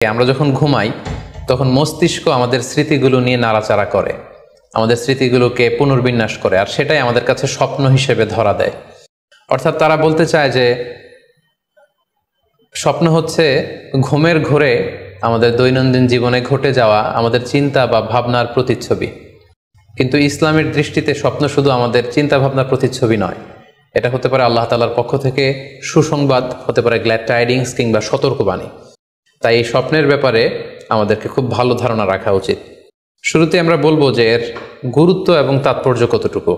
আমরা যখন ঘুমাই তখন মস্তিষ্ক আমাদের স্মৃতিগুলো নিয়ে নাড়াচাড়া করে, আমাদের স্মৃতিগুলোকে পুনর্বিন্যাস করে, আর সেটাই আমাদের কাছে স্বপ্ন হিসেবে ধরা দেয়। অর্থাৎ তারা বলতে চায় যে স্বপ্ন হচ্ছে ঘুমের ঘোরে আমাদের দৈনন্দিন জীবনে ঘটে যাওয়া আমাদের চিন্তা বা ভাবনার প্রতিচ্ছবি। কিন্তু ইসলামের দৃষ্টিতে স্বপ্ন শুধু আমাদের চিন্তা ভাবনার প্রতিচ্ছবি নয়, এটা হতে পারে আল্লাহ তাআলার পক্ষ থেকে সুসংবাদ, হতে পারে গ্ল্যাড টাইডিংস কিংবা সতর্কবাণী। তাই এই স্বপ্নের ব্যাপারে আমাদেরকে খুব ভালো ধারণা রাখা উচিত। শুরুতে আমরা বলবো যে এর গুরুত্ব এবং তাৎপর্য কতটুকু।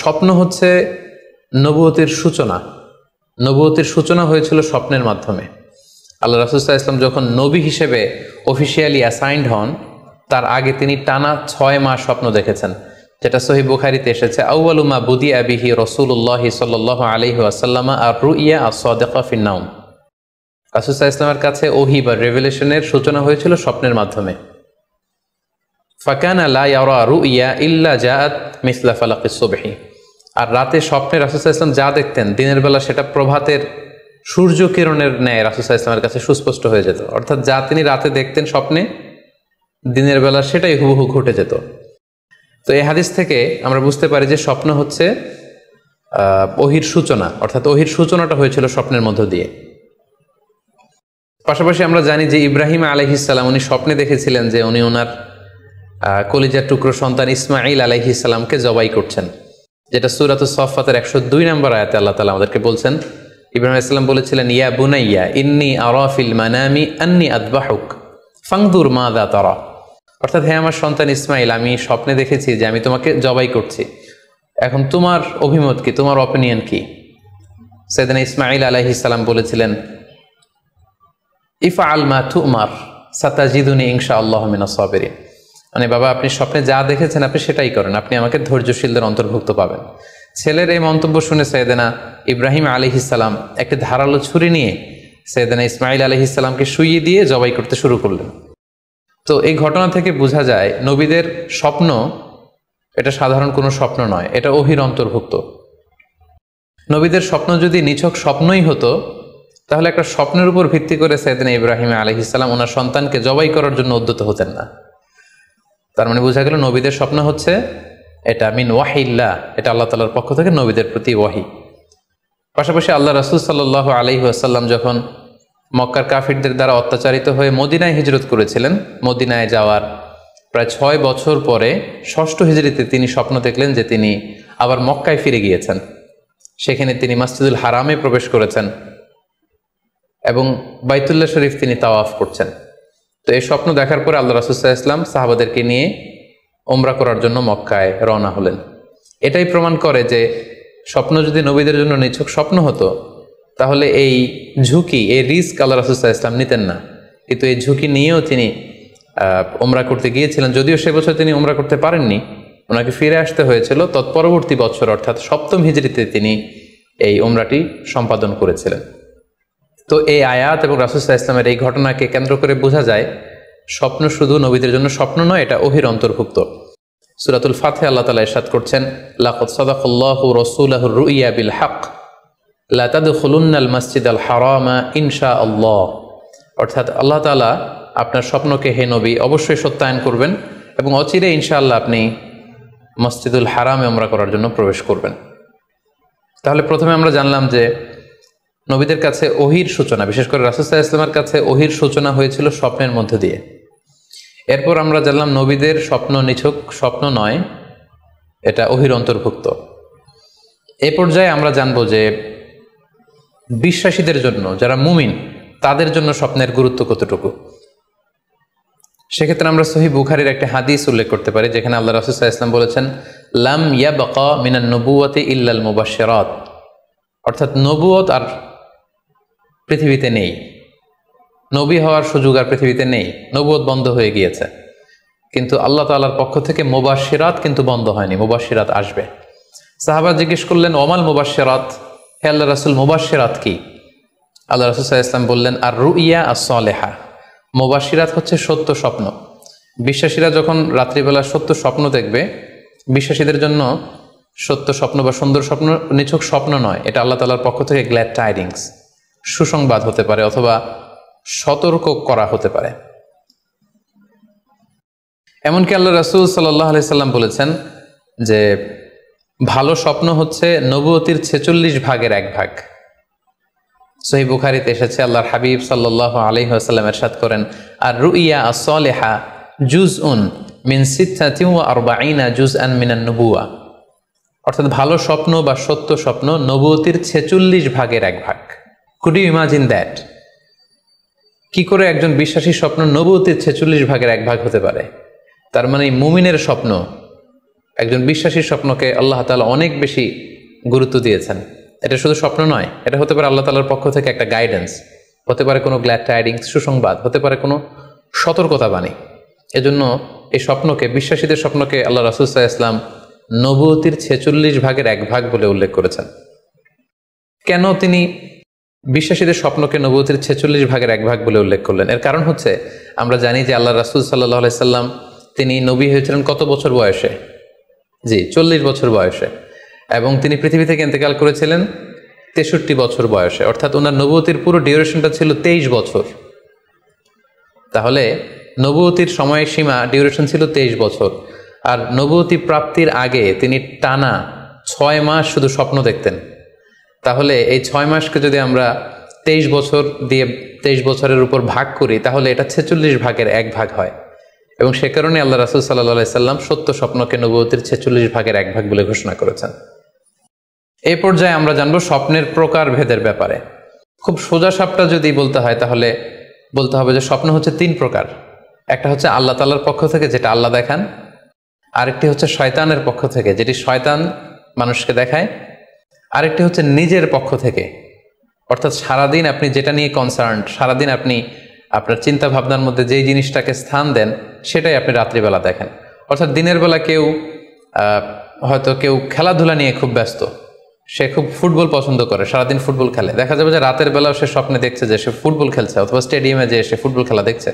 স্বপ্ন হচ্ছে নবুয়তের সূচনা। নবুয়তের সূচনা হয়েছিল স্বপ্নের মাধ্যমে। আল্লাহ রাসূল সাল্লাল্লাহু আলাইহি ওয়াসাল্লাম যখন নবী হিসেবে অফিসিয়ালি অ্যাসাইন্ড হন, তার আগে তিনি টানা 6 মাস স্বপ্ন দেখেছেন, যেটা সহিহ বুখারীতে এসেছে, আউয়ালু মা বুদিআ বিহি রাসূলুল্লাহ সাল্লাল্লাহু আলাইহি ওয়াসাল্লাম আর-রুইয়া আস-সাদিকা ফিন-নাওম। রাসূল সাল্লাল্লাহু আলাইহি ওয়াসাল্লামের কাছে ওহী বা রেভেলেশনের সূচনা হয়েছিল স্বপ্নের মাধ্যমে। ফাকানা লা ইয়ারা রুইয়া ইল্লা জাআত মিসলা ফালাকিস সুবহি। আর রাতে স্বপ্নে রাসূল সাল্লাল্লাহু আলাইহি ওয়াসাল্লাম যা দেখতেন, দিনের বেলা সেটা প্রভাতের সূর্য কিরণের ন্যায় রাসূল সাল্লাল্লাহু আলাইহি ওয়াসাল্লামের কাছে সুস্পষ্ট হয়ে যেত। অর্থাৎ যা তিনি রাতে দেখতেন স্বপ্নে, দিনের বেলা সেটাই হুবহু ঘটে যেত। তো এই হাদিস থেকে আমরা বুঝতে পারি যে স্বপ্ন হচ্ছে ওহীর সূচনা, অর্থাৎ ওহীর সূচনাটা হয়েছিল স্বপ্নের মধ্য দিয়ে। পাশাপাশি আমরা জানি যে ইব্রাহিম আলাইহিস সালাম উনি স্বপ্নে দেখেছিলেন যে উনি ওনার কলিজার টুকরো সন্তান ইসমাঈল আলাইহিস সালামকে জবাই করছেন, যেটা সূরাতুস সাফফাতের 102 নম্বর আয়াতে আল্লাহ তাআলা আমাদেরকে বলছেন। ইব্রাহিম আলাইহিস সালাম বলেছিলেন, ইয়া বুনাইয়া ইন্নী আরা ফিল মানামি আন্নী আযবাহুক ফানজুর মাযা তারা। অর্থাৎ, হে আমার সন্তান ইসমাঈল, আমি স্বপ্নে দেখেছি যে আমি তোমাকে জবাই করছি, এখন তোমার অভিমত কি, তোমার অপিনিয়ন কি? সাইয়েদনা ইসমাঈল আলাইহিস সালাম বলেছিলেন, ইফআল মা তুমার সাতাজিদুনি ইনশাআল্লাহু মিনাস সাবিরিন। মানে বাবা, আপনি স্বপ্নে যা দেখেছেন আপনি সেটাই করেন, আপনি আমাকে ধৈর্যশীলদের অন্তর্ভুক্ত পাবেন। ছেলের এই মন্তব্য শুনে সাইয়েদনা ইব্রাহিম আলাইহিস সালাম একটি ধারালো ছুরি নিয়ে সাইয়েদনা ইসমাঈল আলাইহিস সালামকে শুইয়ে দিয়ে জবাই করতে শুরু করলেন। তো এই ঘটনা থেকে বোঝা যায় নবীদের স্বপ্ন এটা সাধারণ কোনো স্বপ্ন নয়, এটা ওহীর অন্তর্ভুক্ত। নবীদের স্বপ্ন যদি নিছক স্বপ্নই হতো, তাহলে একটা স্বপ্নের উপর ভিত্তি করে সাইয়েদনা ইব্রাহিম আলাইহিস সালাম ওনার সন্তানকে জবাই করার জন্য উদ্যত হতেন না। তার মানে বোঝা গেল নবীদের স্বপ্ন হচ্ছে এটা মিন ওয়াহিল্লাহ, এটা আল্লাহ তাআলার পক্ষ থেকে নবীদের প্রতি ওয়াহি। পাশাপাশি আল্লাহ রাসূল সাল্লাল্লাহু আলাইহি ওয়াসাল্লাম যখন মক্কার কাফিরদের দ্বারা অত্যাচারিত হয়ে মদিনায় হিজরত করেছিলেন, মদিনায় যাওয়ার প্রায় 6 বছর পরে 6ষ্ঠ হিজরিতে তিনি স্বপ্ন দেখলেন যে তিনি আবার মক্কায় ফিরে গিয়েছেন। সেখানে তিনি মসজিদুল হারামে প্রবেশ করেছেন এবং বাইতুল্লাহ শরীফ তিনি তাওয়াফ করছেন। তো এই স্বপ্ন দেখার পরে আল্লাহ রাসূল সাল্লাল্লাহু আলাইহি ওয়াসাল্লাম সাহাবাদেরকে নিয়ে উমরা করার জন্য মক্কায় রওনা হলেন। এটাই প্রমাণ করে যে স্বপ্ন যদি নবীদের জন্য নিছক স্বপ্ন হতো, তাহলে এই ঝুঁকি, এই রিস্ক আল্লাহ রাসূল সাল্লাল্লাহু আলাইহি ওয়াসাল্লাম নিতেন না। কিন্তু এই ঝুঁকি নিয়েও তিনি উমরা করতে গিয়েছিলেন, যদিও সে বছর তিনি উমরা করতে পারেননি, ওনাকে ফিরে আসতে হয়েছিল। তৎপরবর্তী বছর অর্থাৎ 7ম হিজরিতে তিনি এই উমরাটি সম্পাদন করেছিলেন। তো এই আয়াত এবং রাসূল সাল্লাল্লাহু আলাইহি ওয়াসাল্লামের এই ঘটনাকে কেন্দ্র করে বোঝা যায় স্বপ্ন শুধু নবীদের জন্য স্বপ্ন নয়, এটা ওহীর অন্তর্ভুক্ত। সূরাতুল ফাতহে আল্লাহ তাআলা ইরশাদ করছেন, লাকাদ সাদাকাল্লাহু রাসূলাহুর রুইয়া বিল হক লা তাদখুলুন্নাল মাসজিদাল হারামা ইনশাআল্লাহ। অর্থাৎ আল্লাহ তাআলা আপনার স্বপ্নকে, হে নবী, অবশ্যই সত্যায়ন করবেন এবং অচিরে ইনশাআল্লাহ আপনি মসজিদুল হারামে উমরা করার জন্য প্রবেশ করবেন। তাহলে প্রথমে আমরা জানলাম যে নবীদের কাছে ওহীর সূচনা, বিশেষ করে রাসূল সাল্লাল্লাহু আলাইহি ওয়াসাল্লামের কাছে ওহীর সূচনা হয়েছিল স্বপ্নের মধ্য দিয়ে। এরপর আমরা জানলাম নবীদের স্বপ্ন নিছক স্বপ্ন নয়, এটা ওহীর অন্তর্ভুক্ত। এ পর্যায়ে আমরা জানব যে বিশ্বাসীদের জন্য, যারা মুমিন, তাদের জন্য স্বপ্নের গুরুত্ব কতটুকু। সেক্ষেত্রে আমরা সহিহ বুখারীর একটা হাদিস উল্লেখ করতে পারি, যেখানে আল্লাহ রাসূল সাল্লাল্লাহু আলাইহি ওয়াসাল্লাম বলেছেন, লাম ইয়াবকা মিনান নবুওয়াতি ইল্লাল মুবাশশিরাত। অর্থাৎ নবুয়ত আর পৃথিবীতে নেই, নবী হওয়ার সুযোগ আর পৃথিবীতে নেই, নবুয়ত বন্ধ হয়ে গিয়েছে। কিন্তু আল্লাহ তাআলার পক্ষ থেকে মুবাশশিরাত কিন্তু বন্ধ হয়নি, মুবাশশিরাত আসবে। সাহাবা জিজ্ঞেস করলেন, ওমাল মুবাশশিরাত, হে আল্লাহ রাসূল, মুবাশশিরাত কি? আল্লাহ রাসূল সাল্লাল্লাহু আলাইহি ওয়াসাল্লাম বললেন, আর রুইয়া আস-সালেহা। মুবাশশিরাত হচ্ছে সত্য স্বপ্ন। বিশ্বাসীরা যখন রাত্রিবেলা সত্য স্বপ্ন দেখবে, বিশ্বাসীদের জন্য সত্য স্বপ্ন বা সুন্দর স্বপ্ন নিছক স্বপ্ন নয়, এটা আল্লাহ তাআলার পক্ষ থেকে গ্ল্যাড টাইডিংস, সুসংবাদ হতে পারে, অথবা সতর্ক করা হতে পারে। এমনকি আল্লাহ রাসূল সাল্লাল্লাহু আলাইহি সাল্লাম বলেছেন যে ভালো স্বপ্ন হচ্ছে নবুয়তির 46 ভাগের 1 ভাগ। সহিহ বুখারীতে এসেছে, আল্লাহর হাবিব সাল্লাল্লাহু আলাইহি ওয়াসাল্লাম ইরশাদ করেন, আর রুইয়া আস-সালিহা জুজউন মিন 46 জুজআন মিনান নুবুওয়া। অর্থাৎ ভালো স্বপ্ন বা সত্য স্বপ্ন নবুয়তির 46 ভাগের 1 ভাগ। Could you imagine that? কি করে একজন বিশ্বাসী স্বপ্ন নবুয়তির 46 ভাগের 1 ভাগ হতে পারে? তার মানে মুমিনের স্বপ্ন, একজন বিশ্বাসীর স্বপ্নকে আল্লাহ তাআলা অনেক বেশি গুরুত্ব দিয়েছেন। এটা শুধু স্বপ্ন নয়, এটা হতে পারে আল্লাহ তাআলার পক্ষ থেকে একটা গাইডেন্স, হতে পারে কোনো গ্ল্যাড টাইডিংস, সুসংবাদ, হতে পারে কোনো সতর্কতা বাণী। এজন্য এই স্বপ্নকে, বিশ্বাসীদের স্বপ্নকে আল্লাহ রাসূল সাল্লাল্লাহু আলাইহি ওয়াসাল্লাম নবুয়তির 46 ভাগের 1 ভাগ বলে উল্লেখ করেছেন। কেন তিনি বিশ্বাসীদের স্বপ্নকে নবুয়তির 46 ভাগের 1 ভাগ বলে উল্লেখ করলেন? এর কারণ হচ্ছে, আমরা জানি যে আল্লাহ রাসূল সাল্লাল্লাহু আলাইহি সাল্লাম তিনি নবী হয়েছিলেন কত বছর বয়সে? জি, 40 বছর বয়সে। এবং তিনি পৃথিবী থেকে ইন্তেকাল করেছিলেন 63 বছর বয়সে। অর্থাৎ ওনার নবুয়তির পুরো ডিউরেশনটা ছিল 23 বছর। তাহলে নবুয়তির সময়সীমা ডিউরেশন ছিল 23 বছর। আর নবুয়তি প্রাপ্তির আগে তিনি টানা 6 মাস শুধু স্বপ্ন দেখতেন। তাহলে এই 6 মাসকে যদি আমরা 23 বছর দিয়ে 23 বছরের উপর ভাগ করি, তাহলে এটা 46 ভাগের 1 ভাগ হয়। এবং সে কারণে আল্লাহ রাসূল সাল্লাল্লাহু আলাইহি সাল্লাম সত্য স্বপ্নকে নবুয়তির 46 ভাগের 1 ভাগ বলে ঘোষণা করেছেন। এই পর্যায়ে আমরা জানবো স্বপ্নের প্রকার ভেদের ব্যাপারে। খুব সোজা সাপটা যদি বলতে হয়, তাহলে বলতে হবে যে স্বপ্ন হচ্ছে 3 প্রকার। একটা হচ্ছে আল্লাহ তাআলার পক্ষ থেকে, যেটা আল্লাহ দেখান। আরেকটি হচ্ছে শয়তানের পক্ষ থেকে, যেটি শয়তান মানুষকে দেখায়। আরেকটি হচ্ছে নিজের পক্ষ থেকে, অর্থাৎ সারাদিন আপনি যেটা নিয়ে কনসার্ন, সারাদিন আপনি আপনার চিন্তা ভাবনার মধ্যে যেই জিনিসটাকে স্থান দেন, সেটাই আপনি রাত্রিবেলা দেখেন। অর্থাৎ দিনের বেলা হয়তো কেউ খেলাধুলা নিয়ে খুব ব্যস্ত, সে খুব ফুটবল পছন্দ করে, সারাদিন ফুটবল খেলে। দেখা যাবে যে রাতের বেলাও সে স্বপ্নে দেখছে যে সে ফুটবল খেলছে, অথবা স্টেডিয়ামে যে সে ফুটবল খেলা দেখছে।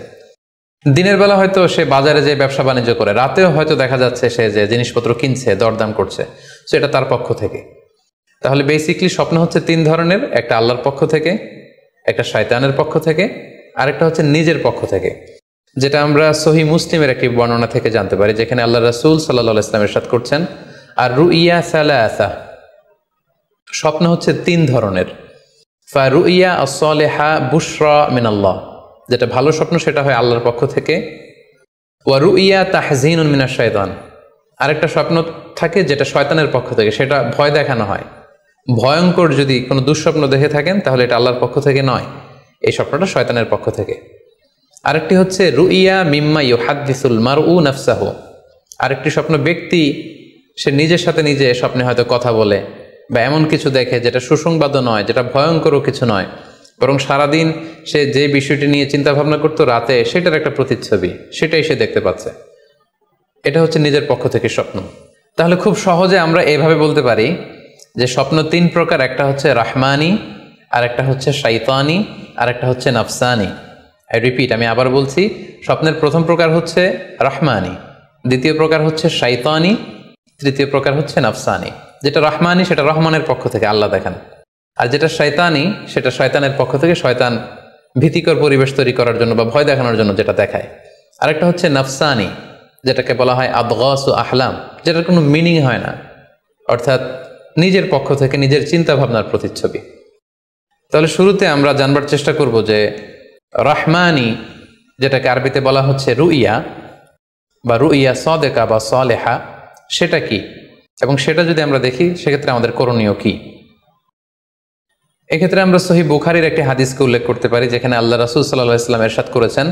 দিনের বেলা হয়তো সে বাজারে যে ব্যবসা বাণিজ্য করে, রাতেও হয়তো দেখা যাচ্ছে সে যে জিনিসপত্র কিনছে, দরদাম করছে। সো এটা তার পক্ষ থেকে। তাহলে বেসিকলি স্বপ্ন হচ্ছে 3 ধরনের। একটা আল্লাহর পক্ষ থেকে, একটা শয়তানের পক্ষ থেকে, আরেকটা হচ্ছে নিজের পক্ষ থেকে, যেটা আমরা সহিহ মুসলিমের একটি বর্ণনা থেকে জানতে পারি, যেখানে আল্লাহ রাসূল সাল্লাল্লাহু আলাইহি ওয়াসাল্লাম ইরশাদ করছেন, আর রুইয়া সালাসা, স্বপ্ন হচ্ছে 3 ধরনের। ফারুইয়া আস-সালিহা বুশরা মিনাল্লাহ, যেটা ভালো স্বপ্ন সেটা হয় আল্লাহর পক্ষ থেকে। ওয়া রুইয়া তাহজিনুন মিনাশ শাইতান, আরেকটা স্বপ্ন থাকে যেটা শয়তানের পক্ষ থেকে, সেটা ভয় দেখানো হয়। ভয়ঙ্কর যদি কোনো দুঃস্বপ্ন দেখে থাকেন, তাহলে এটা আল্লাহর পক্ষ থেকে নয়, এই স্বপ্নটা শয়তানের পক্ষ থেকে। আরেকটি হচ্ছে রুইয়া মিম্মা ইউহাদ্দিসুল মারউ নাফসাহু, আরেকটি স্বপ্ন ব্যক্তি সে নিজের সাথে নিজে স্বপ্নে হয়তো কথা বলে বা এমন কিছু দেখে যেটা সুসংবাদও নয়, যেটা ভয়ঙ্করও কিছু নয়, বরং সারাদিন সে যে বিষয়টি নিয়ে চিন্তা ভাবনা করতো, রাতে সেটার একটা প্রতিচ্ছবি, সেটাই সে দেখতে পাচ্ছে। এটা হচ্ছে নিজের পক্ষ থেকে স্বপ্ন। তাহলে খুব সহজে আমরা এভাবে বলতে পারি যে স্বপ্ন 3 প্রকার। একটা হচ্ছে রাহমানি, আর একটা হচ্ছে শাইতানি, আর একটা হচ্ছে নাফসানি। আই রিপিট, আমি আবার বলছি, স্বপ্নের প্রথম প্রকার হচ্ছে রাহমানি, দ্বিতীয় প্রকার হচ্ছে শাইতানি, তৃতীয় প্রকার হচ্ছে নাফসানি। যেটা রাহমানি সেটা রহমানের পক্ষ থেকে, আল্লাহ দেখান। আর যেটা শয়তানি সেটা শয়তানের পক্ষ থেকে, শয়তান ভীতিকর পরিবেশ তৈরি করার জন্য বা ভয় দেখানোর জন্য যেটা দেখায়। আরেকটা হচ্ছে নাফসানি, যেটাকে বলা হয় আদগাসু আহলাম, যেটার কোনো মিনিং হয় না, অর্থাৎ নিজের পক্ষ থেকে নিজের চিন্তা ভাবনার প্রতিচ্ছবি। তাহলে শুরুতে আমরা জানবার চেষ্টা করব যে রহমানি, যেটাকে আরবিতে বলা হচ্ছে রুইয়া বা রুইয়া সাদেকা বা সালেহা, সেটা কি, এবং সেটা যদি আমরা দেখি সেক্ষেত্রে আমাদের করণীয় কি। এক্ষেত্রে আমরা সহিহ বুখারীর একটি হাদিসকে উল্লেখ করতে পারি, যেখানে আল্লাহ রাসূল সাল্লাল্লাহু আলাইহি ওয়াসাল্লাম ইরশাদ করেছেন,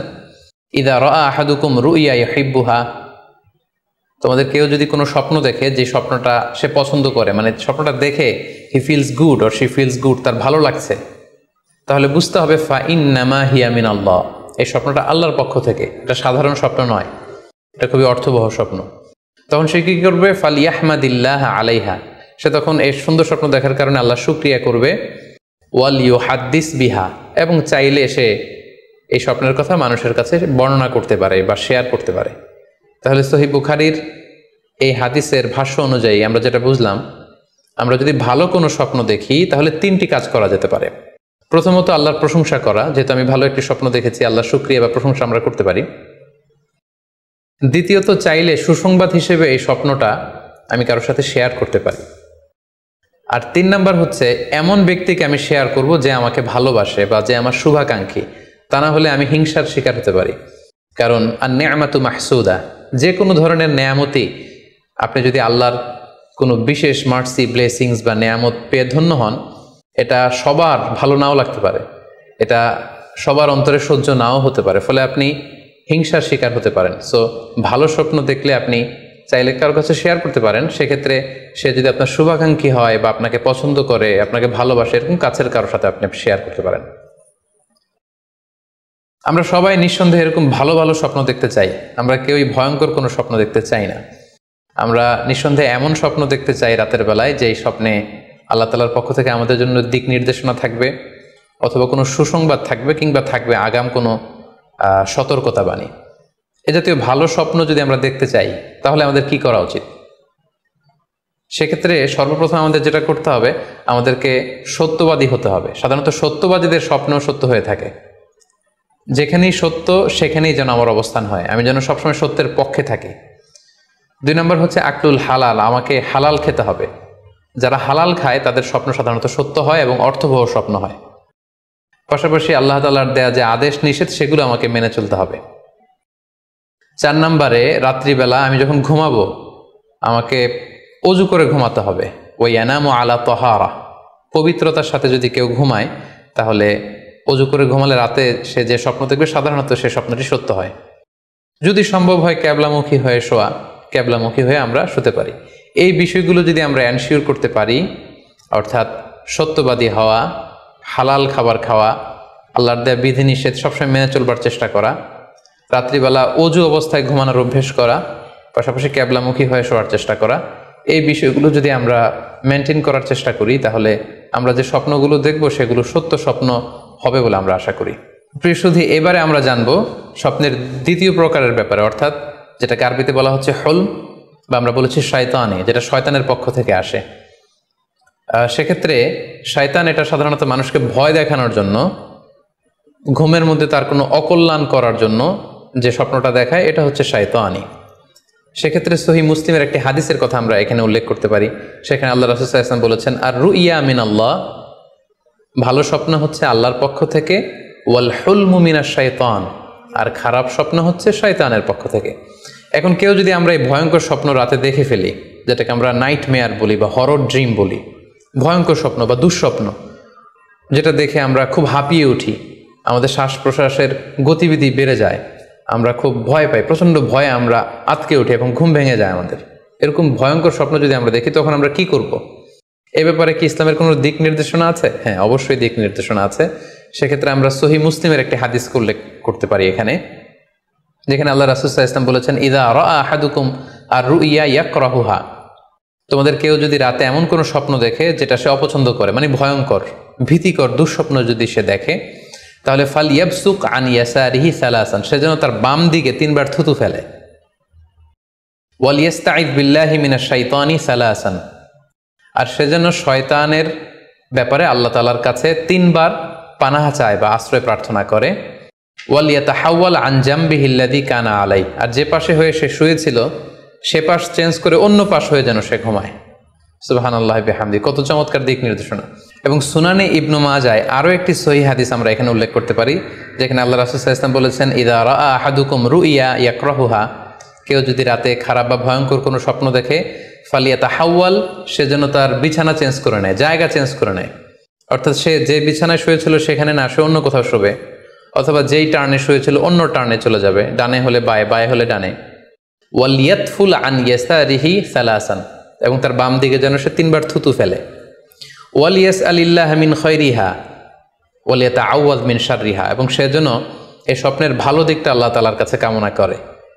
ইযা রাআ আহাদুকুম রুইয়া ইউহিব্বুহা, তোমাদের কেউ যদি কোনো স্বপ্ন দেখে যে স্বপ্নটা সে পছন্দ করে, মানে স্বপ্নটা দেখে he feels good or she feels good, তার ভালো লাগছে, তাহলে বুঝতে হবে ফা ইন্নামা হিয়া মিনাল্লাহ, এই স্বপ্নটা আল্লাহর পক্ষ থেকে, এটা সাধারণ স্বপ্ন নয়, এটা খুবই অর্থবহ স্বপ্ন। তখন সে কি করবে? ফালিয়াহমাদিল্লাহ আলাইহা, সে তখন এই সুন্দর স্বপ্ন দেখার কারণে আল্লাহ শুকরিয়া করবে। ওয়াল ইউহাদ্দিস বিহা, এবং চাইলে সে এই স্বপ্নের কথা মানুষের কাছে বর্ণনা করতে পারে বা শেয়ার করতে পারে। তাহলে সহিহ বুখারীর এই হাদিসের ভাষ্য অনুযায়ী আমরা যেটা বুঝলাম, আমরা যদি ভালো কোনো স্বপ্ন দেখি তাহলে 3টি কাজ করা যেতে পারে। প্রথমত আল্লাহর প্রশংসা করা, যেহেতু আমি ভালো একটি স্বপ্ন দেখেছি, আল্লাহর শুকরিয়া বা প্রশংসা আমরা করতে পারি। দ্বিতীয়ত চাইলে সুসংবাদ হিসেবে এই স্বপ্নটা আমি কারোর সাথে শেয়ার করতে পারি। আর 3 নাম্বার হচ্ছে এমন ব্যক্তিকে আমি শেয়ার করব যে আমাকে ভালোবাসে বা যে আমার শুভাকাঙ্ক্ষী, তা না হলে আমি হিংসার শিকার হতে পারি। কারণ আন-নি'মাতু মাহসুদা, যে কোনো ধরনের নেয়ামতি আপনি যদি আল্লাহর কোনো বিশেষ মার্সি, ব্লেসিংস বা নেয়ামত পেয়ে ধন্য হন, এটা সবার ভালো নাও লাগতে পারে, এটা সবার অন্তরে সহ্য নাও হতে পারে, ফলে আপনি হিংসার শিকার হতে পারেন। সো ভালো স্বপ্ন দেখলে আপনি চাইলে কারোর কাছে শেয়ার করতে পারেন। সেক্ষেত্রে সে যদি আপনার শুভাকাঙ্ক্ষী হয় বা আপনাকে পছন্দ করে, আপনাকে ভালোবাসে, এরকম কাছের কারোর সাথে আপনি শেয়ার করতে পারেন। আমরা সবাই নিঃসন্দেহে এরকম ভালো ভালো স্বপ্ন দেখতে চাই, আমরা কেউই ভয়ঙ্কর কোনো স্বপ্ন দেখতে চাই না। আমরা নিঃসন্দেহে এমন স্বপ্ন দেখতে চাই রাতের বেলায় যে এই স্বপ্নে আল্লাহ তাআলার পক্ষ থেকে আমাদের জন্য দিক নির্দেশনা থাকবে, অথবা কোনো সুসংবাদ থাকবে, কিংবা থাকবে আগাম কোনো সতর্কতা বাণী। এ জাতীয় ভালো স্বপ্ন যদি আমরা দেখতে চাই তাহলে আমাদের কি করা উচিত? সেক্ষেত্রে সর্বপ্রথম আমাদের যেটা করতে হবে, আমাদেরকে সত্যবাদী হতে হবে। সাধারণত সত্যবাদীদের স্বপ্ন সত্য হয়ে থাকে। যেখানেই সত্য সেখানেই যেন আমার অবস্থান হয়, আমি যেন সবসময় সত্যের পক্ষে থাকি। 2 নম্বর হচ্ছে আকলুল হালাল, আমাকে হালাল খেতে হবে। যারা হালাল খায় তাদের স্বপ্ন সাধারণত সত্য হয় এবং অর্থবহ স্বপ্ন হয়। পাশাপাশি আল্লাহ তাআলার দেয়া যে আদেশ নিষেধ সেগুলো আমাকে মেনে চলতে হবে। 4 নম্বরে রাত্রিবেলা আমি যখন ঘুমাবো আমাকে অজু করে ঘুমাতে হবে। ওই ইয়ানামু আলা তাহারা, পবিত্রতার সাথে যদি কেউ ঘুমায় তাহলে অজু করে ঘুমালে রাতে সে যে স্বপ্ন দেখবে সাধারণত সে স্বপ্নটি সত্য হয়। যদি সম্ভব হয় ক্যাবলামুখী হয়ে শোয়া, ক্যাবলামুখী হয়ে আমরা শুতে পারি। এই বিষয়গুলো যদি আমরা এনশিওর করতে পারি, অর্থাৎ সত্যবাদী হওয়া, হালাল খাবার খাওয়া, আল্লাহর দেয়া বিধিনিষেধ সবসময় মেনে চলবার চেষ্টা করা, রাত্রিবেলা অজু অবস্থায় ঘুমানোর অভ্যেস করা, পাশাপাশি ক্যাবলামুখী হয়ে শোয়ার চেষ্টা করা, এই বিষয়গুলো যদি আমরা মেনটেন করার চেষ্টা করি তাহলে আমরা যে স্বপ্নগুলো দেখব সেগুলো সত্য স্বপ্ন হবে বলে আমরা আশা করি। প্রিয় সুধী, এবারে আমরা জানবো স্বপ্নের দ্বিতীয় প্রকারের ব্যাপারে, অর্থাৎ যেটাকে আরবিতে বলা হচ্ছে হলম, বা আমরা বলেছি শয়তানি, যেটা শয়তানের পক্ষ থেকে আসে। সেক্ষেত্রে শয়তান এটা সাধারণত মানুষকে ভয় দেখানোর জন্য, ঘুমের মধ্যে তার কোনো অকল্যাণ করার জন্য যে স্বপ্নটা দেখায়, এটা হচ্ছে শয়তানি। সেক্ষেত্রে সহিহ মুসলিমের একটি হাদিসের কথা আমরা এখানে উল্লেখ করতে পারি। সেখানে আল্লাহ রাসূল সাল্লাল্লাহু আলাইহি ওয়াসাল্লাম বলেছেন, আর রুইয়া মিনাল্লাহ, ভালো স্বপ্ন হচ্ছে আল্লাহর পক্ষ থেকে, ওয়াল হুলমু মিনাশ শাইতান, আর খারাপ স্বপ্ন হচ্ছে শয়তানের পক্ষ থেকে। এখন কেউ যদি আমরা এই ভয়ঙ্কর স্বপ্ন রাতে দেখে ফেলি, যেটাকে আমরা নাইট মেয়ার বলি বা হরর ড্রিম বলি, ভয়ঙ্কর স্বপ্ন বা দুঃস্বপ্ন, যেটা দেখে আমরা খুব হাঁপিয়ে উঠি, আমাদের শ্বাস প্রশ্বাসের গতিবিধি বেড়ে যায়, আমরা খুব ভয় পাই, প্রচণ্ড ভয়ে আমরা আতকে উঠি এবং ঘুম ভেঙে যায় আমাদের, এরকম ভয়ঙ্কর স্বপ্ন যদি আমরা দেখি তখন আমরা কি করব? এ ব্যাপারে কি ইসলামের কোনো দিক নির্দেশনা আছে? হ্যাঁ, অবশ্যই দিক নির্দেশনা আছে। সেক্ষেত্রে আমরা সহিহ মুসলিমের একটি হাদিস উল্লেখ করতে পারি এখানে, যেখানে আল্লাহ রাসূল সাল্লাল্লাহু আলাইহি ওয়াসাল্লাম বলেছেন, ইযা রাআ আহাদুকুম আর-রুইয়া ইয়াকরাহুহা, তোমাদের কেউ যদি রাতে এমন কোনো স্বপ্ন দেখে যেটা সে অপছন্দ করে, মানে ভয়ঙ্কর, ভীতিকর দুঃস্বপ্ন যদি সে দেখে, তাহলে ফাল ইয়াবসুক আন ইয়াসারিহি সালাসান, সে যেন তার বাম দিকে 3 বার থুতু ফেলে। ওয়াল ইস্তাইয বিল্লাহি মিনাশ শাইতানি সালাসান, আর সে যেন শয়তানের ব্যাপারে আল্লাহ তাআলার কাছে 3 বার পানাহ চায় বা আশ্রয় প্রার্থনা করে। ওয়াল ইয়াতাহাওয়াল আন জামবিহি আল্লাযী কানা আলাই, আর যে পাশে হয়ে সে শুয়েছিল সে পাশ চেঞ্জ করে অন্য পাশ হয়ে যেন সে ঘুমায়। সুবহানাল্লাহি বিহামদি, কত চমৎকার দিক নির্দেশনা। এবং সুনানে ইবনু মাজায় আরও একটি সহিহ হাদিস আমরা এখানে উল্লেখ করতে পারি, যেখানে আল্লাহ রাসূল সাল্লাল্লাহু আলাইহি ওয়াসাল্লাম বলেছেন, ইযা রাআ আহাদুকুম রুইয়া ইয়াকরাহুহা, কেউ যদি রাতে খারাপ বা ভয়ঙ্কর কোনো স্বপ্ন দেখে, ফালিয়াতাহাওয়াল, সে যেন তার বিছানা চেঞ্জ করে নেয়, জায়গা চেঞ্জ করে নেয়, অর্থাৎ সে যে বিছানায় শুয়েছিল সেখানে না, সে অন্য কোথাও শোবে, অথবা যেই টার্নে শুয়েছিল অন্য টার্নে চলে যাবে, ডানে হলে বায়ে, বায়ে হলে ডানে। ওয়াল ইয়াতফুল আন ইয়াসারিহি সালাসান, এবং তার বাম দিকে যেন সে 3 বার থুতু ফেলে। ওয়াল ইয়াসআলিল্লাহ মিন খায়রিহা ওয়াল ইয়াতাআওয়ায মিন শাররিহা, এবং সে যেন এই স্বপ্নের ভালো দিকটা আল্লাহ তাআলার কাছে কামনা করে,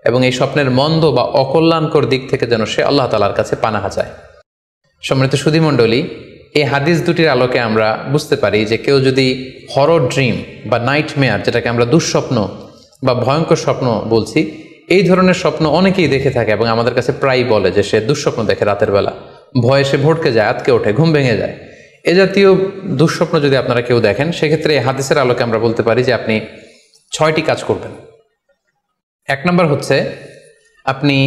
এবং এই স্বপ্নের মন্দ বা অকল্যাণকর দিক থেকে যেন সে আল্লাহ তাআলার কাছে পানাহ চায়। সম্মানিত সুধী মণ্ডলী, এই হাদিস দুটির আলোকে আমরা বুঝতে পারি যে কেউ যদি হরর ড্রিম বা নাইট মেয়ার, যেটাকে আমরা দুঃস্বপ্ন বা ভয়ঙ্কর স্বপ্ন বলছি, এই ধরনের স্বপ্ন অনেকেই দেখে থাকে এবং আমাদের কাছে প্রায়ই বলে যে সে দুঃস্বপ্ন দেখে রাতের বেলা, ভয়ে সে ভড়কে যায়, আতকে ওঠে, ঘুম ভেঙে যায়। এ জাতীয় দুঃস্বপ্ন যদি আপনারা কেউ দেখেন, সেক্ষেত্রে এই হাদিসের আলোকে আমরা বলতে পারি যে আপনি 6টি কাজ করবেন। 1 নম্বর হচ্ছে আপনি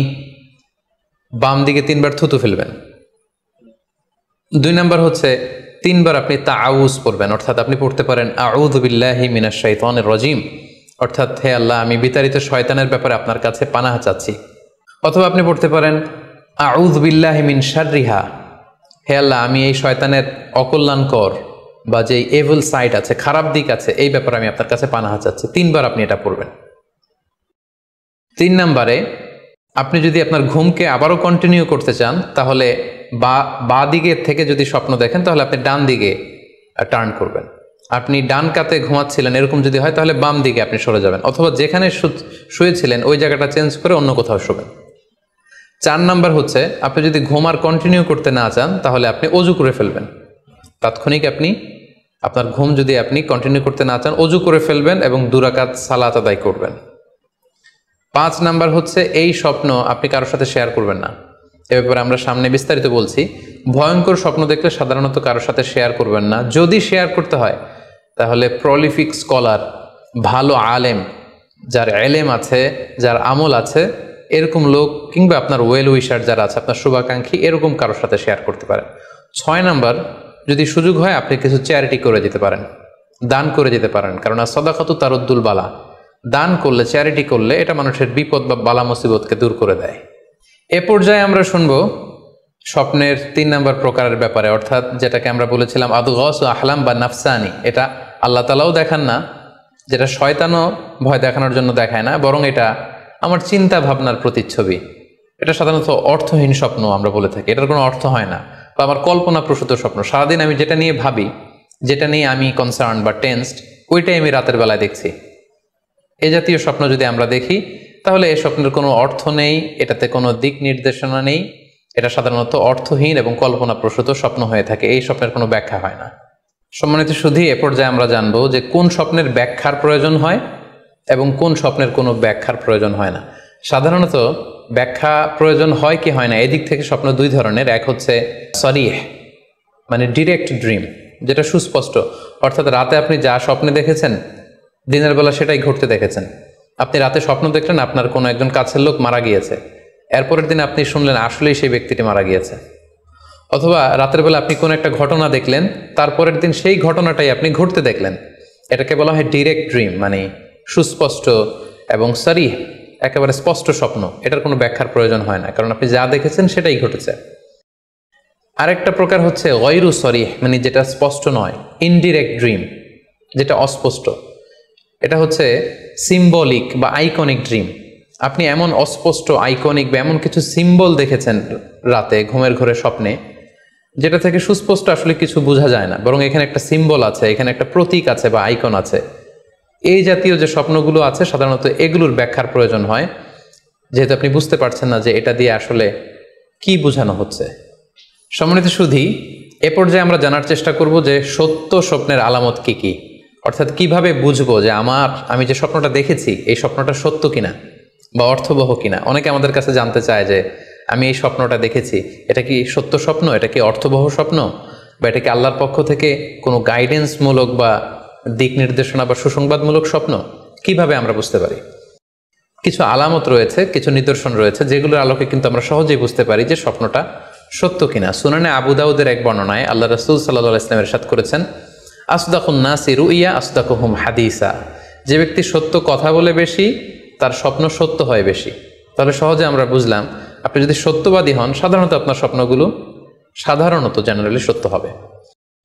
বাম দিকে 3বার থুতু ফেলবেন। 2 নম্বর হচ্ছে 3বার আপনি তাআউজ পড়বেন, অর্থাৎ আপনি পড়তে পারেন আউযু বিল্লাহি মিনাশ শাইতানির রাজিম, অর্থাৎ হে আল্লাহ আমি বিতাড়িত শয়তানের ব্যাপারে আপনার কাছে পানাহ চাচ্ছি। অথবা আপনি পড়তে পারেন আউযু বিল্লাহি মিন শাররিহা, হে আল্লাহ আমি এই শয়তানের অকল্যাণকর বা যে এভিল সাইড আছে, খারাপ দিক আছে, এই ব্যাপারে আমি আপনার কাছে পানাহ চাচ্ছি। 3বার আপনি এটা পড়বেন। 3 নম্বরে আপনি যদি আপনার ঘুমকে আবারও কন্টিনিউ করতে চান, তাহলে বাঁ দিকে থেকে যদি স্বপ্ন দেখেন তাহলে আপনি ডান দিকে টার্ন করবেন। আপনি ডান কাতে ঘুমাচ্ছিলেন এরকম যদি হয় তাহলে বাম দিকে আপনি সরে যাবেন, অথবা যেখানে শুয়েছিলেন ওই জায়গাটা চেঞ্জ করে অন্য কোথাও শোবেন। 4 নম্বর হচ্ছে আপনি যদি ঘুম আর কন্টিনিউ করতে না চান তাহলে আপনি অজু করে ফেলবেন। তাৎক্ষণিক আপনি আপনার ঘুম যদি আপনি কন্টিনিউ করতে না চান, অজু করে ফেলবেন এবং 2 রাকাত সালাত আদায় করবেন। 5 নাম্বার হচ্ছে এই স্বপ্ন আপনি কারোর সাথে শেয়ার করবেন না। এ ব্যাপারে আমরা সামনে বিস্তারিত বলছি। ভয়ঙ্কর স্বপ্ন দেখলে সাধারণত কারোর সাথে শেয়ার করবেন না। যদি শেয়ার করতে হয় তাহলে প্রলিফিক স্কলার, ভালো আলেম, যার এলেম আছে, যার আমল আছে, এরকম লোক, কিংবা আপনার ওয়েল উইশার যারা আছে, আপনার শুভাকাঙ্ক্ষী, এরকম কারোর সাথে শেয়ার করতে পারেন। 6 নাম্বার, যদি সুযোগ হয় আপনি কিছু চ্যারিটি করে যেতে পারেন, দান করে যেতে পারেন, কারণ সাদাকাতু তারুদ্দুল বালা, দান করলে, চ্যারিটি করলে এটা মানুষের বিপদ বা বালা মুসিবতকে দূর করে দেয়। এ পর্যায়ে আমরা শুনবো স্বপ্নের 3 নম্বর প্রকারের ব্যাপারে, অর্থাৎ যেটাকে আমরা বলেছিলাম আদগাস ও আহলাম বা নাফসানি। এটা আল্লাহ তাআলাও দেখান না, যেটা শয়তানও ভয় দেখানোর জন্য দেখায় না, বরং এটা আমার চিন্তা ভাবনার প্রতিচ্ছবি। এটা সাধারণত অর্থহীন স্বপ্ন আমরা বলে থাকি, এটার কোনো অর্থ হয় না, বা আমার কল্পনা প্রসূত স্বপ্ন। সারাদিন আমি যেটা নিয়ে ভাবি, যেটা নিয়ে আমি কনসার্ন বা টেন্সড, ওইটাই আমি রাতের বেলায় দেখছি। এ জাতীয় স্বপ্ন যদি আমরা দেখি তাহলে এই স্বপ্নের কোনো অর্থ নেই, এটাতে কোনো দিক নির্দেশনা নেই, এটা সাধারণত অর্থহীন এবং কল্পনা প্রসূত স্বপ্ন হয়ে থাকে। এই স্বপ্নের কোনো ব্যাখ্যা হয় না। সম্মানিত সুধী, এ পর্যায়ে আমরা জানবো যে কোন স্বপ্নের ব্যাখ্যার প্রয়োজন হয় এবং কোন স্বপ্নের কোনো ব্যাখ্যার প্রয়োজন হয় না। সাধারণত ব্যাখ্যা প্রয়োজন হয় কি হয় না, এদিক থেকে স্বপ্ন 2 ধরনের। এক হচ্ছে সরিহ, মানে ডিরেক্ট ড্রিম, যেটা সুস্পষ্ট, অর্থাৎ রাতে আপনি যা স্বপ্নে দেখেছেন দিনের বেলা সেটাই ঘটতে দেখেছেন। আপনি রাতে স্বপ্ন দেখলেন আপনার কোনো একজন কাছের লোক মারা গিয়েছে, এরপরের দিন আপনি শুনলেন আসলেই সেই ব্যক্তিটি মারা গিয়েছে। অথবা রাতের বেলা আপনি কোনো একটা ঘটনা দেখলেন, তারপরের দিন সেই ঘটনাটাই আপনি ঘটতে দেখলেন। এটাকে বলা হয় ডিরেক্ট ড্রিম, মানে সুস্পষ্ট এবং সরিহ, একেবারে স্পষ্ট স্বপ্ন। এটার কোনো ব্যাখ্যার প্রয়োজন হয় না, কারণ আপনি যা দেখেছেন সেটাই ঘটেছে। আরেকটা প্রকার হচ্ছে গয়রু সরিহ, মানে যেটা স্পষ্ট নয়, ইনডিরেক্ট ড্রিম, যেটা অস্পষ্ট। এটা হচ্ছে সিম্বলিক বা আইকনিক ড্রিম। আপনি এমন অস্পষ্ট, আইকনিক বা এমন কিছু সিম্বল দেখেছেন রাতে ঘুমের ঘরে স্বপ্নে, যেটা থেকে সুস্পষ্ট আসলে কিছু বোঝা যায় না, বরং এখানে একটা সিম্বল আছে, এখানে একটা প্রতীক আছে বা আইকন আছে। এই জাতীয় যে স্বপ্নগুলো আছে সাধারণত এগুলোর ব্যাখ্যার প্রয়োজন হয়, যেহেতু আপনি বুঝতে পারছেন না যে এটা দিয়ে আসলে কি বোঝানো হচ্ছে। সম্মানিত সুধী, এ পর্যায়ে আমরা জানার চেষ্টা করব যে সত্য স্বপ্নের আলামত কি কি, অর্থাৎ কিভাবে বুঝবো যে আমি যে স্বপ্নটা দেখেছি এই স্বপ্নটা সত্য কিনা বা অর্থবহ কিনা। অনেকে আমাদের কাছে জানতে চায় যে আমি এই স্বপ্নটা দেখেছি, এটা কি সত্য স্বপ্ন, এটা কি অর্থবহ স্বপ্ন, বা এটা কি আল্লাহর পক্ষ থেকে কোনো গাইডেন্সমূলক বা দিক নির্দেশনা বা সুসংবাদমূলক স্বপ্ন। কিভাবে আমরা বুঝতে পারি? কিছু আলামত রয়েছে, কিছু নিদর্শন রয়েছে, যেগুলোর আলোকে কিন্তু আমরা সহজেই বুঝতে পারি যে স্বপ্নটা সত্য কিনা। সুনানে আবু দাউদের এক বর্ণনায় আল্লাহ রাসূল সাল্লাল্লাহু আলাইহি ওয়াসাল্লাম ইরশাদ করেছেন, আসদাকুন নাসি রুইয়া আসদাকুহুম হাদিসা। যে ব্যক্তি সত্য কথা বলে বেশি, তার স্বপ্ন সত্য হয় বেশি। তাহলে সহজে আমরা বুঝলাম, আপনি যদি সত্যবাদী হন সাধারণত আপনার স্বপ্নগুলো জেনারেলি সত্য হবে।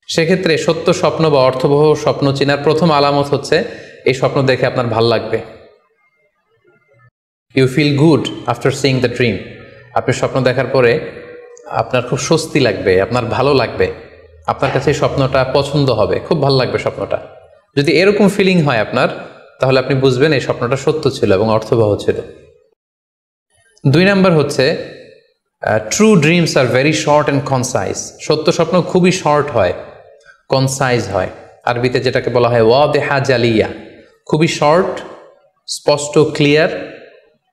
সেক্ষেত্রে সত্য স্বপ্ন বা অর্থবহ স্বপ্ন চেনার প্রথম আলামত হচ্ছে এই স্বপ্ন দেখে আপনার ভাল লাগবে। You feel good after seeing the dream. আপনি স্বপ্ন দেখার পরে আপনার খুব স্বস্তি লাগবে, আপনার ভালো লাগবে, আপনার কাছে এই স্বপ্নটা পছন্দ হবে, খুব ভালো লাগবে স্বপ্নটা। যদি এরকম ফিলিং হয় আপনার, তাহলে আপনি বুঝবেন এই স্বপ্নটা সত্য ছিল এবং অর্থবহ ছিল। 2 নাম্বার হচ্ছে true dreams are very short and concise. সত্য স্বপ্ন খুবই শর্ট হয়, কনসাইজ হয়। আরবিতে যেটাকে বলা হয় ওয়াদেহা জালিয়া, খুবই শর্ট, স্পষ্ট, ক্লিয়ার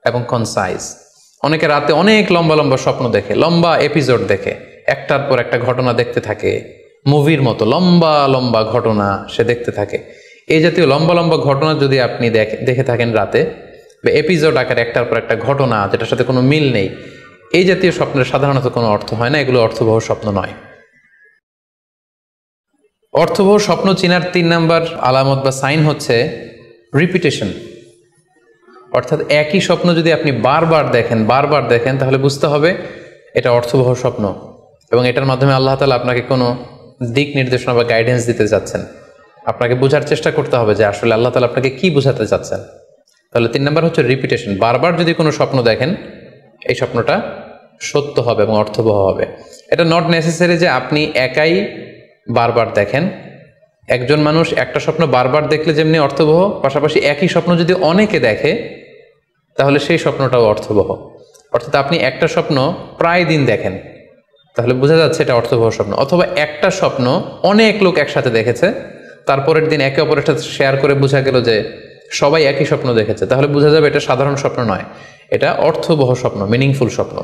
এবং কনসাইজ। অনেকে রাতে অনেক লম্বা লম্বা স্বপ্ন দেখে, লম্বা এপিসোড দেখে, একটার পর একটা ঘটনা দেখতে থাকে, মুভির মতো লম্বা লম্বা ঘটনা সে দেখতে থাকে। এই জাতীয় লম্বা লম্বা ঘটনা যদি আপনি দেখে থাকেন রাতে, বা এপিসোড আকারে একটার পর একটা ঘটনা যেটার সাথে কোনো মিল নেই, এই জাতীয় স্বপ্নের সাধারণত কোনো অর্থ হয় না, এগুলো অর্থবহ স্বপ্ন নয়। অর্থবহ স্বপ্ন চিনার 3 নাম্বার আলামত বা সাইন হচ্ছে রিপিটেশন। অর্থাৎ একই স্বপ্ন যদি আপনি বারবার দেখেন তাহলে বুঝতে হবে এটা অর্থবহ স্বপ্ন, এবং এটার মাধ্যমে আল্লাহ তাআলা আপনাকে কোনো দিক নির্দেশনা বা গাইডেন্স দিতে যাচ্ছেন। আপনাকে বোঝার চেষ্টা করতে হবে যে আসলে আল্লাহ তাআলা আপনাকে কি বোঝাতে চাচ্ছেন। তাহলে 3 নাম্বার হচ্ছে রিপিটেশন। বারবার যদি কোনো স্বপ্ন দেখেন, এই স্বপ্নটা সত্য হবে এবং অর্থবহ হবে। এটা নট নেসেসারি যে আপনি একাই বারবার দেখেন। একজন মানুষ একটা স্বপ্ন বারবার দেখলে যেমনি অর্থবহ, পাশাপাশি একই স্বপ্ন যদি অনেকে দেখে তাহলে সেই স্বপ্নটাও অর্থবহ। অর্থাৎ আপনি একটা স্বপ্ন প্রায় দিন দেখেন, তাহলে বোঝা যাচ্ছে এটা অর্থবহ স্বপ্ন। অথবা একটা স্বপ্ন অনেক লোক একসাথে দেখেছে, তারপরের দিন একে অপরের সাথে শেয়ার করে বোঝা গেল যে সবাই একই স্বপ্ন দেখেছে, তাহলে বোঝা যাবে এটা সাধারণ স্বপ্ন নয়, এটা অর্থবহ স্বপ্ন, মিনিংফুল স্বপ্ন।